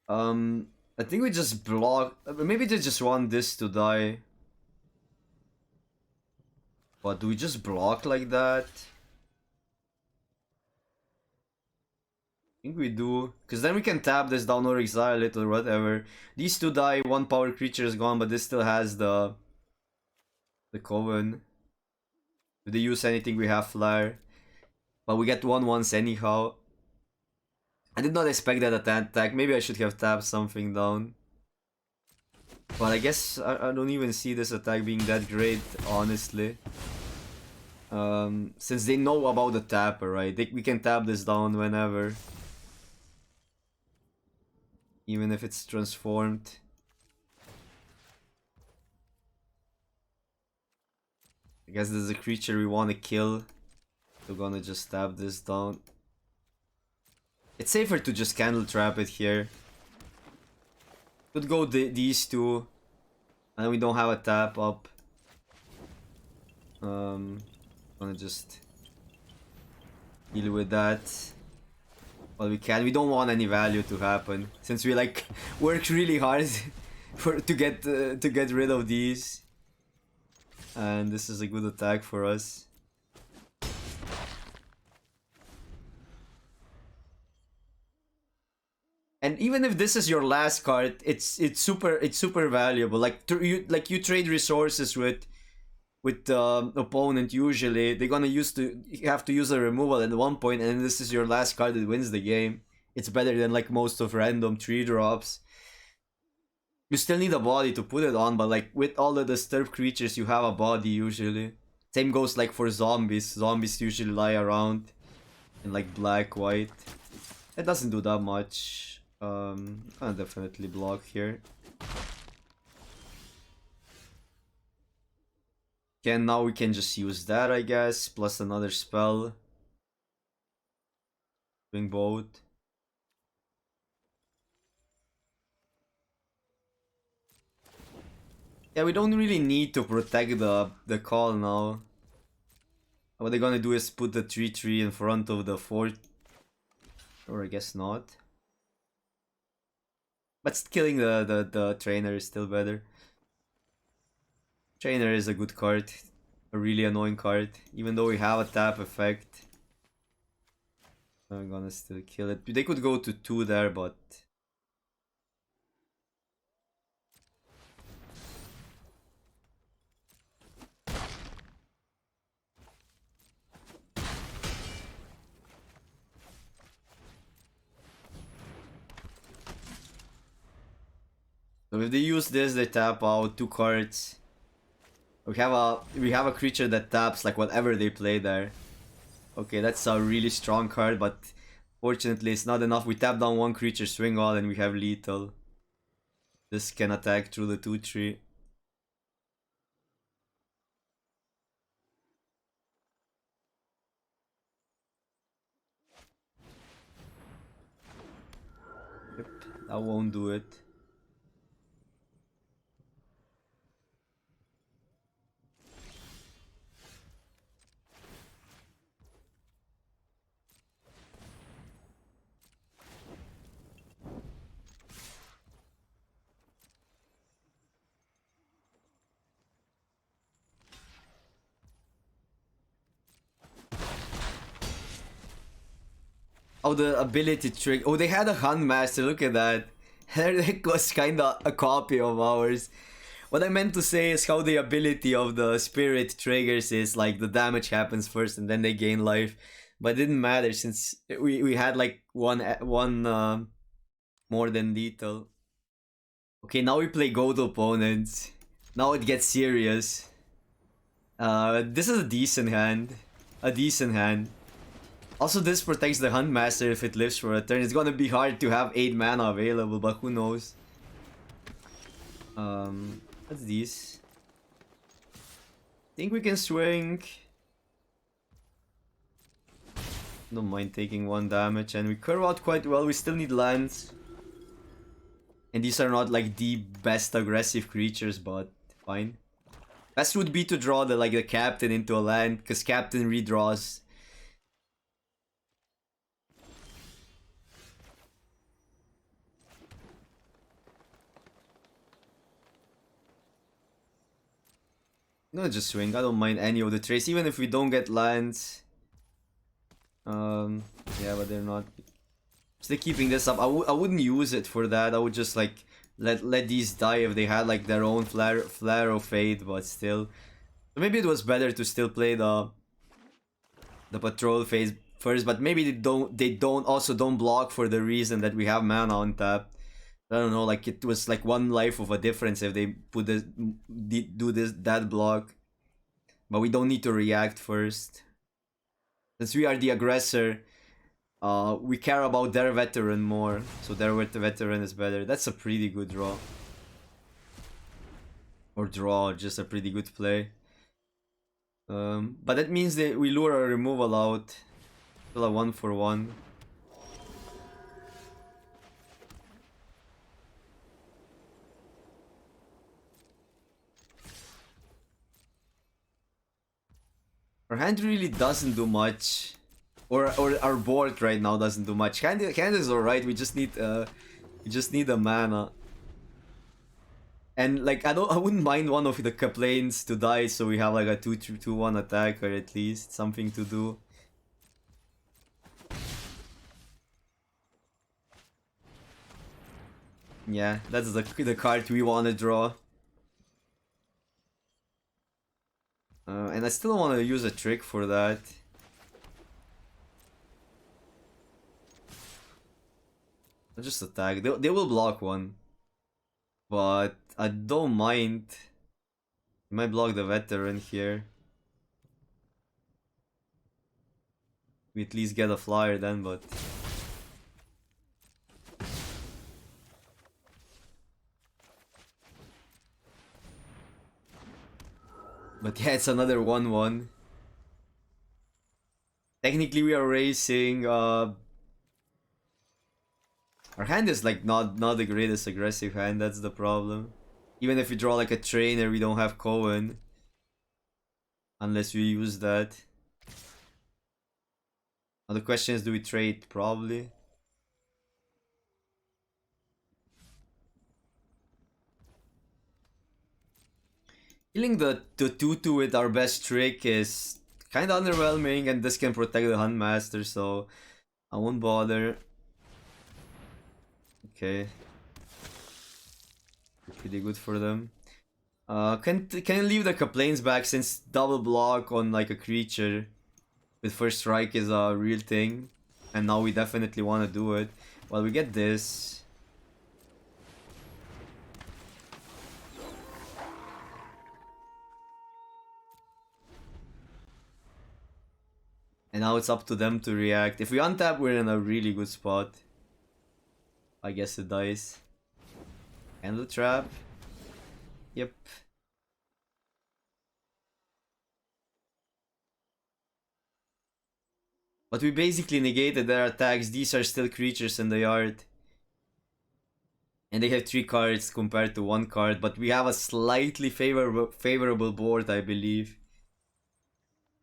I think we just block. Maybe they just want this to die. But do we just block like that? I think we do. Because then we can tap this down or exile it or whatever. These two die, 1 power creature is gone, but this still has the Coven. If they use anything, we have Flare. But we get 1 once anyhow. I did not expect that attack. Maybe I should have tapped something down. But I guess I don't even see this attack being that great, honestly. Since they know about the tapper, right? We can tap this down whenever. Even if it's transformed. I guess there's a creature we want to kill. We're gonna just tap this down. It's safer to just candle trap it here. Could go these two. And we don't have a tap up. Gonna just deal with that. Well, we can. We don't want any value to happen since we like work really hard to get rid of these. And this is a good attack for us. And even if this is your last card, it's super valuable. Like you trade resources with opponent. Usually they're gonna you have to use a removal at one point, and this is your last card that wins the game. It's better than like most of random 3-drops. You still need a body to put it on, but like with all the disturbed creatures, you have a body usually. Same goes like for zombies. Zombies usually lie around in like black, white. It doesn't do that much. I'll definitely block here. Okay, now we can just use that, I guess, plus another spell. Swing boat. Yeah, we don't really need to protect the call now. What they're gonna do is put the 3/3 in front of the 4. Or I guess not. But killing the trainer is still better. Trainer is a good card. A really annoying card. Even though we have a tap effect. I'm gonna still kill it. They could go to 2 there, but... So if they use this, they tap out 2 cards. We have a creature that taps like whatever they play there. Okay, that's a really strong card, but fortunately it's not enough. We tap down 1 creature, swing all, and we have lethal. This can attack through the 2/3. Yep, that won't do it. Oh, the ability trick. Oh, they had a Hunt Master. Look at that. Their deck was kinda a copy of ours. What I meant to say is how the ability of the spirit triggers is like the damage happens first and then they gain life. But it didn't matter since we had like one more than lethal. Okay, now we play gold opponents. Now it gets serious. This is a decent hand. A decent hand. Also, this protects the Huntmaster if it lives for a turn. It's gonna be hard to have 8 mana available, but who knows. What's this? Think we can swing. Don't mind taking 1 damage, and we curve out quite well. We still need lands. And these are not like the best aggressive creatures, but fine. Best would be to draw the captain into a land, because captain redraws. I'm gonna just swing. I don't mind any of the trades, even if we don't get lands. Yeah, but they're not. Still keeping this up. I wouldn't use it for that. I would just like let these die if they had like their own flare of fate, but still. So maybe it was better to still play the patrol phase first, but maybe they don't block for the reason that we have mana on tap. I don't know, like it was like 1 life of a difference if they put this do that block. But we don't need to react first. Since we are the aggressor, we care about their veteran more. So their veteran is better. That's a pretty good draw. Or draw, just a pretty good play. But that means that we lure our removal out. Still a 1-for-1. Our hand really doesn't do much. Or our board right now doesn't do much. Hand is alright, we just need a mana. And like I wouldn't mind one of the Kaplanes to die, so we have like a 2-1 attack, or at least something to do. Yeah, that's the card we want to draw. And I still want to use a trick for that. I'll just attack. They will block 1. But I don't mind. I might block the veteran here. We at least get a flyer then, but... But yeah, it's another 1-1. Technically we are racing, our hand is like not the greatest aggressive hand, that's the problem. Even if we draw like a trainer, we don't have Cohen. Unless we use that. Now the question is, do we trade? Probably. Killing the 2-2 with our best trick is kinda underwhelming, and this can protect the Huntmaster, so I won't bother. Okay. Pretty good for them. Can leave the Kaplanes back, since double block on like a creature with first strike is a real thing. And now we definitely want to do it. Well, we get this. And now it's up to them to react. If we untap, we're in a really good spot. I guess it dies. And the trap. Yep. But we basically negated their attacks. These are still creatures in the yard. And they have 3 cards compared to 1 card. But we have a slightly favorable board, I believe.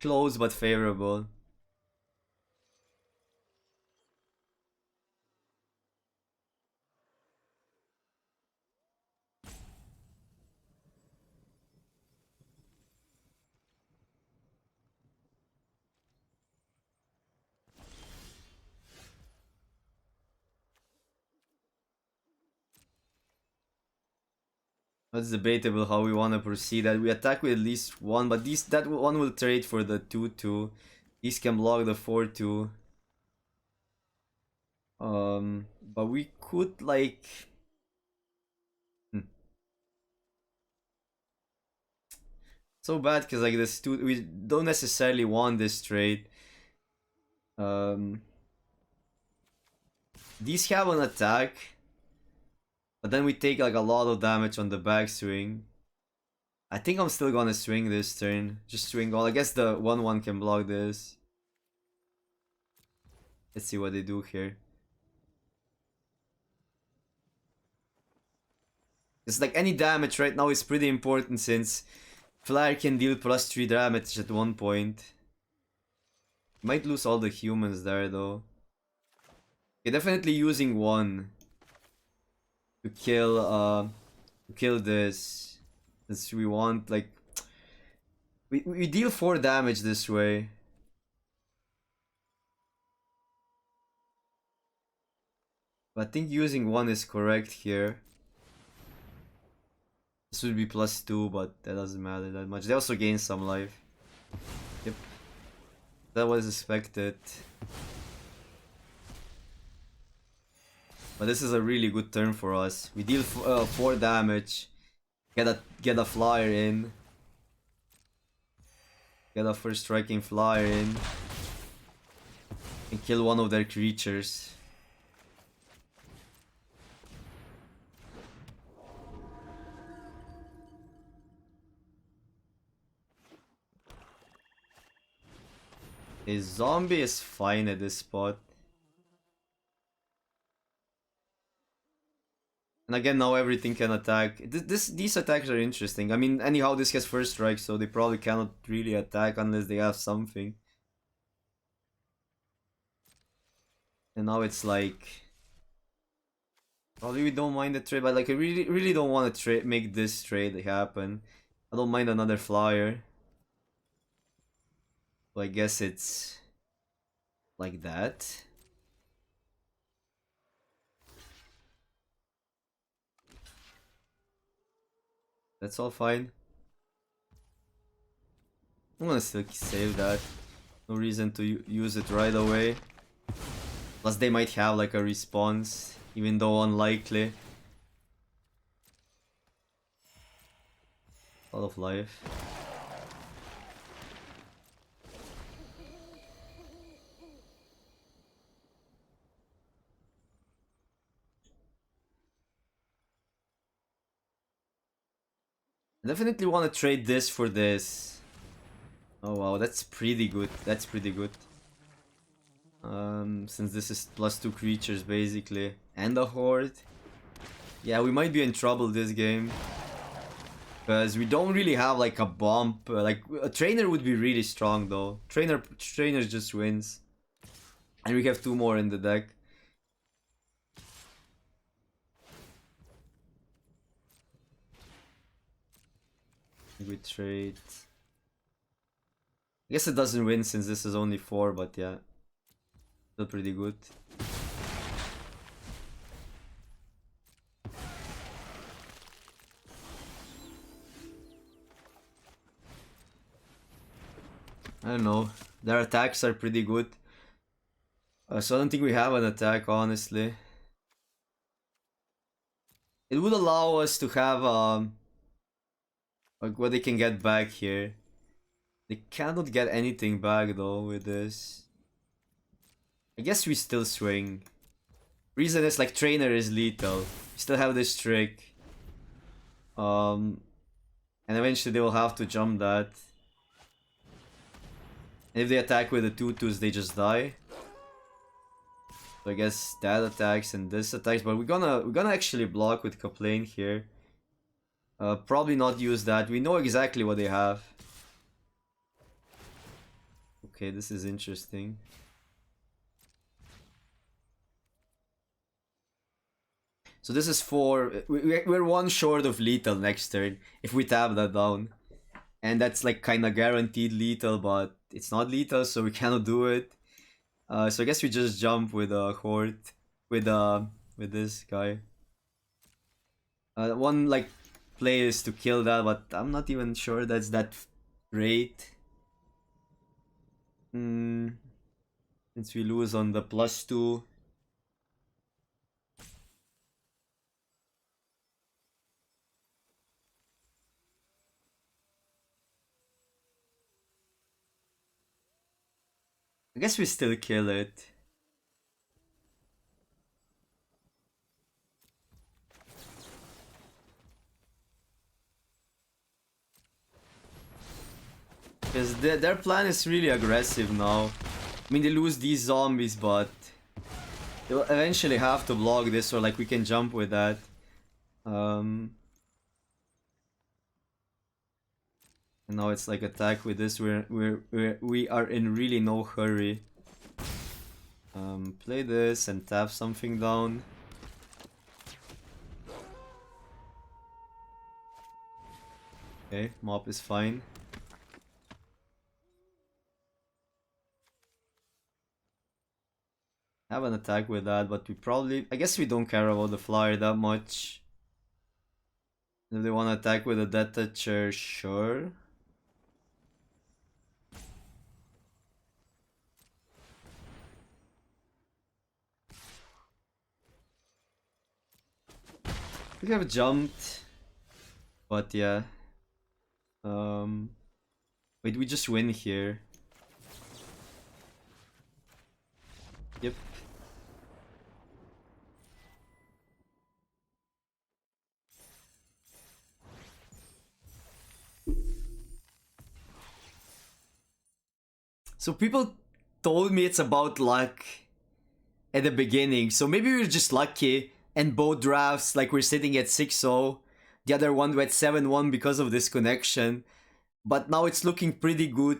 Close but favorable. That's debatable how we want to proceed. That we attack with at least one, but that one will trade for the 2/2. These can block the 4/2. But we could like. Hmm. So bad because like this we don't necessarily want this trade. These have an attack, but then we take like a lot of damage on the backswing. I think I'm still gonna swing this turn. Just swing all. I guess the 1/1 can block this. Let's see what they do here. It's like any damage right now is pretty important since Flyer can deal +3 damage at one point. Might lose all the humans there though. You're definitely using one to kill this. Since we want like we deal 4 damage this way. But I think using one is correct here. This would be +2, but that doesn't matter that much. They also gain some life. Yep. That was expected. But this is a really good turn for us. We deal 4 damage. Get a flyer in. Get a first striking flyer in. And kill one of their creatures. A zombie is fine at this spot. And again, now everything can attack. These attacks are interesting. I mean, anyhow, this has first strike, so they probably cannot really attack unless they have something. And now it's like... Probably we don't mind the trade, but like I really don't want to make this trade happen. I don't mind another flyer. So I guess it's like that. That's all fine. I'm gonna still save that. No reason to use it right away. Plus they might have like a response, even though unlikely. A lot of life. I definitely want to trade this for this. Oh wow, that's pretty good. That's pretty good. Since this is +2 creatures basically, and a horde. Yeah, we might be in trouble this game. Because we don't really have like a bump. Like a trainer would be really strong though. Trainer just wins. And we have 2 more in the deck. We trade. I guess it doesn't win since this is only 4, but yeah. Still pretty good. I don't know. Their attacks are pretty good. So I don't think we have an attack, honestly. It would allow us to have like what they can get back here. They cannot get anything back though with this. I guess we still swing. Reason is like trainer is lethal. We still have this trick. And eventually they will have to jump that. And if they attack with the 2/2s, they just die. So I guess that attacks and this attacks, but we're gonna actually block with Kaplane here. Probably not use that. We know exactly what they have. Okay, this is interesting. So this is 4. We're 1 short of lethal next turn if we tap that down. And that's like kind of guaranteed lethal, but it's not lethal, so we cannot do it. So I guess we just jump with a horde with this guy. One like play is to kill that, but I'm not even sure that's that great. Since we lose on the +2. I guess we still kill it. Because their plan is really aggressive now. I mean, they lose these zombies, but they'll eventually have to block this, or like we can jump with that. And now it's like attack with this. We are in really no hurry. Play this and tap something down. Okay, mop is fine. Have an attack with that, but we probably... I guess we don't care about the flyer that much. If they want to attack with a Death Toucher, sure. We have jumped. But yeah. Wait, we just win here. Yep. So people told me it's about luck at the beginning. So maybe we're just lucky and both drafts, like we're sitting at 6-0. The other one went 7-1 because of this connection. But now it's looking pretty good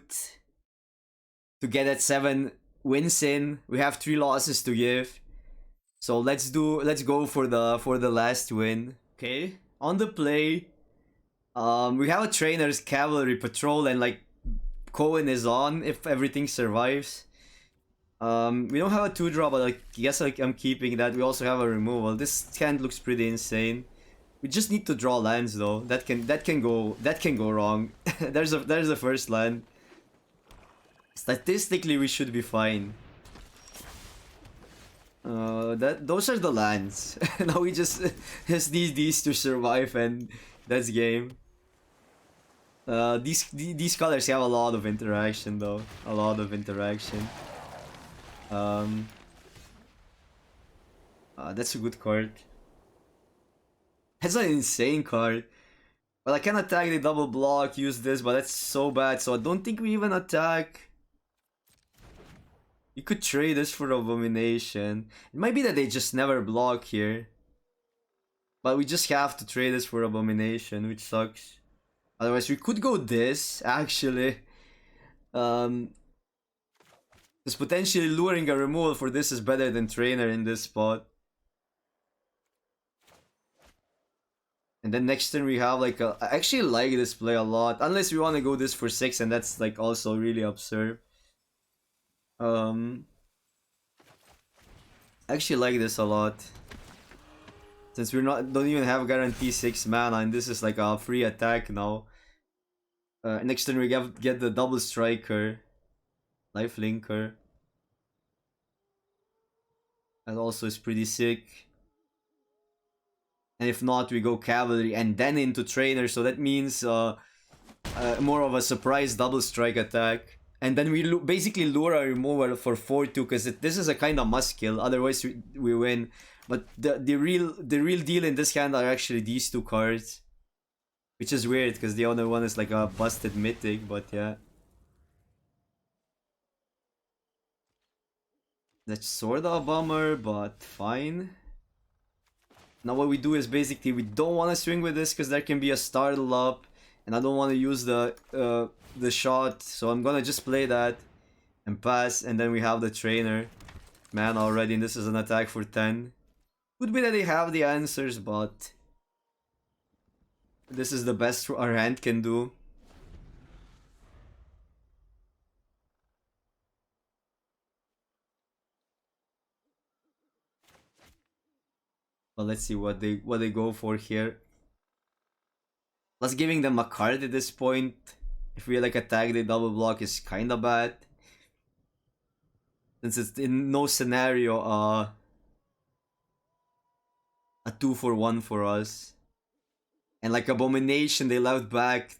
to get at 7 wins in. We have 3 losses to give. So let's go for the last win. Okay. On the play, we have a trainer's cavalry patrol, and like Cohen is on if everything survives. We don't have a 2-drop, but like, I guess like I'm keeping that. We also have a removal. This hand looks pretty insane. We just need to draw lands though. That can go wrong. there's the first land. Statistically, we should be fine. Those are the lands. Now we just need these to survive, and that's game. These colors have a lot of interaction though. A lot of interaction. That's a good card. That's an insane card. Well, I can attack the double block, use this, but that's so bad, so I don't think we even attack. You could trade this for Abomination. It might be that they just never block here. But we just have to trade this for Abomination, which sucks. Otherwise, we could go this, actually. Because potentially luring a removal for this is better than Trainer in this spot. And then next turn we have like a... I actually like this play a lot. Unless we want to go this for 6, and that's like also really absurd. I actually like this a lot. Since we're don't even have guarantee 6 mana, and this is like a free attack now. Next turn we get the double striker. Life linker. That also is pretty sick. And if not, we go cavalry and then into trainer, so that means more of a surprise double strike attack. And then we basically lure a removal for 4-2, because this is a kind of must kill, otherwise we win. But the real deal in this hand are actually these 2 cards. Which is weird, because the other one is like a busted mythic, but yeah. That's sort of a bummer, but fine. Now what we do is basically we don't want to swing with this, because there can be a startle up. And I don't want to use the shot, so I'm gonna just play that and pass, and then we have the trainer man already, and this is an attack for 10. Could be that they have the answers, but this is the best our hand can do. But let's see what they go for here. Plus giving them a card at this point, if we like attack they double block, is kinda bad. Since it's in no scenario a 2-for-1 for us. And like Abomination they left back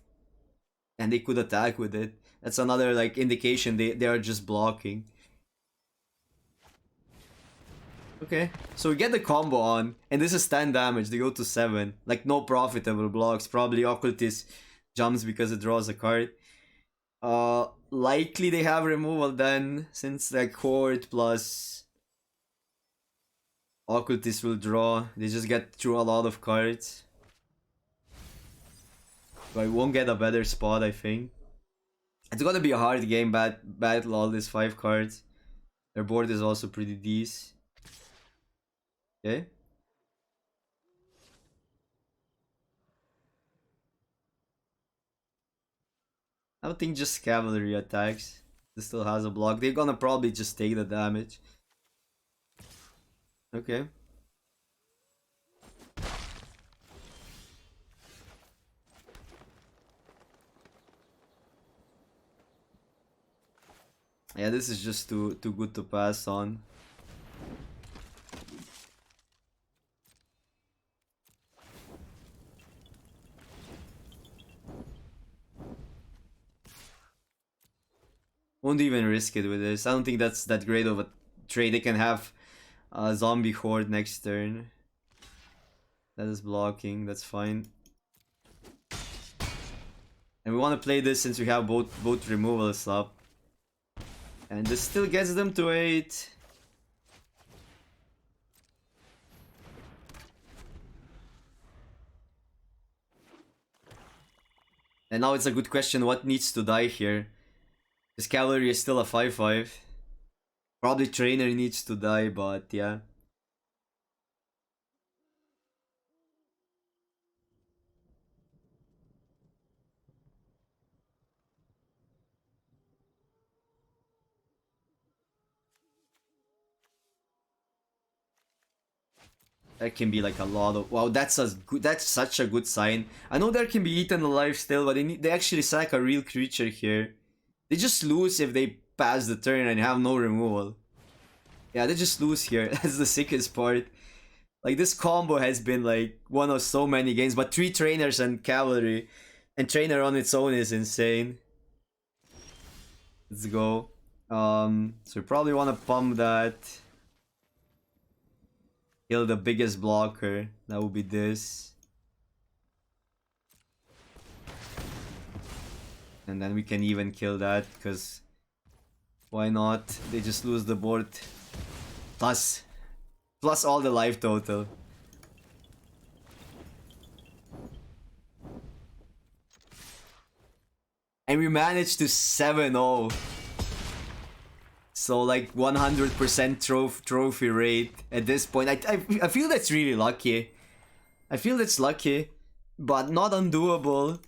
and they could attack with it. That's another like indication they are just blocking. Okay, so we get the combo on, and this is 10 damage, they go to 7. Like, no profitable blocks, probably Occultist jumps because it draws a card. Likely they have removal then, since like Horde plus Occultist will draw, they just get through a lot of cards. But I won't get a better spot, I think. It's gonna be a hard game, battle all these 5 cards. Their board is also pretty decent. Okay. I don't think just cavalry attacks. This still has a block. They're gonna probably just take the damage. Okay. Yeah, this is just too good to pass on. Won't even risk it with this. I don't think that's that great of a trade. They can have a zombie horde next turn. That is blocking, that's fine. And we want to play this since we have both removals up. And this still gets them to 8. And now it's a good question, what needs to die here? This cavalry is still a 5-5. Probably trainer needs to die, but yeah. That can be like a lot of... Wow, that's such a good sign. I know there can be eaten alive still, but they actually sack a real creature here. They just lose if they pass the turn and have no removal. Yeah, they just lose here. That's the sickest part. Like, this combo has been like one of so many games, but 3 trainers and cavalry. And trainer on its own is insane. Let's go. So we probably want to pump that. Kill the biggest blocker. That would be this. And then we can even kill that, because why not? They just lose the board. Plus all the life total. And we managed to 7-0. So like 100% trophy rate at this point. I feel that's really lucky. I feel that's lucky, but not undoable.